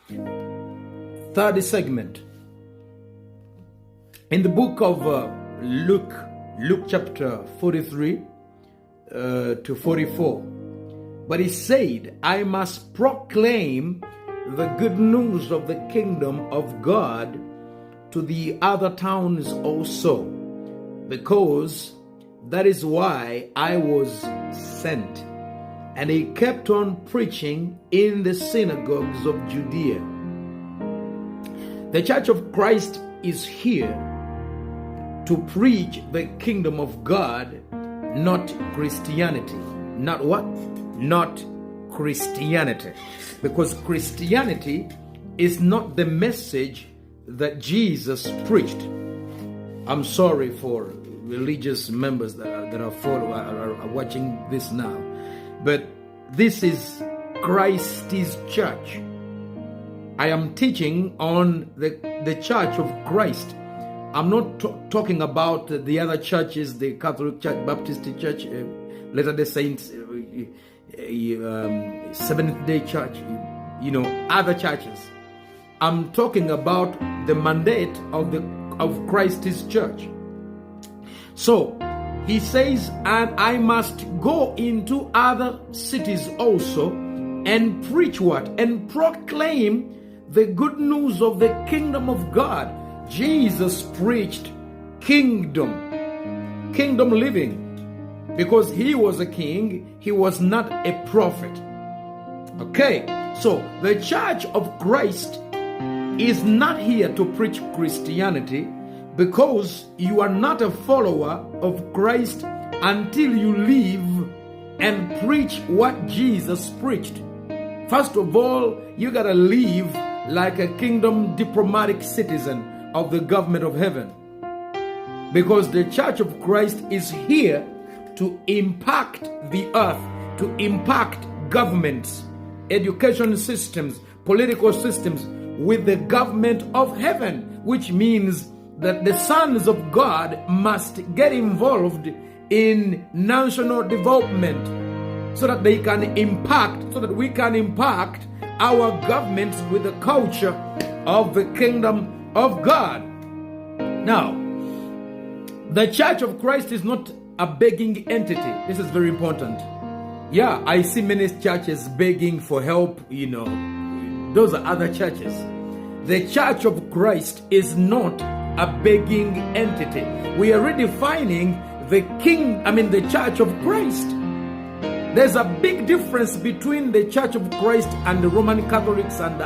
Third segment. In the book of Luke chapter 43 to 44. But he said, I must proclaim the good news of the kingdom of God to the other towns also, because that is why I was sent. And he kept on preaching in the synagogues of Judea. The Church of Christ is here to preach the kingdom of God, not Christianity. Not what? Not Christianity. Because Christianity is not the message that Jesus preached. I'm sorry for religious members that are watching this now. But this is Christ's church. I am teaching on the Church of Christ. I'm not talking about the other churches, the Catholic Church, Baptist Church, Latter-day Saints, Seventh-day Church, other churches. I'm talking about the mandate of Christ's church. So he says, and I must go into other cities also and preach what? And proclaim the good news of the kingdom of God. Jesus preached kingdom living, because he was a king, he was not a prophet. Okay, so the Church of Christ is not here to preach Christianity, because you are not a follower of Christ until you live and preach what Jesus preached. First of all, you gotta live like a kingdom diplomatic citizen of the government of heaven, because the Church of Christ is here to impact the earth, to impact governments, education systems, political systems with the government of heaven, which means that the sons of God must get involved in national development so that they can impact, so that we can impact our governments with the culture of the kingdom of God. Now, the Church of Christ is not a begging entity. This is very important. Yeah, I see many churches begging for help, Those are other churches. The Church of Christ is not a begging entity. We are redefining the Church of Christ. There's a big difference between the Church of Christ and the Roman Catholics and the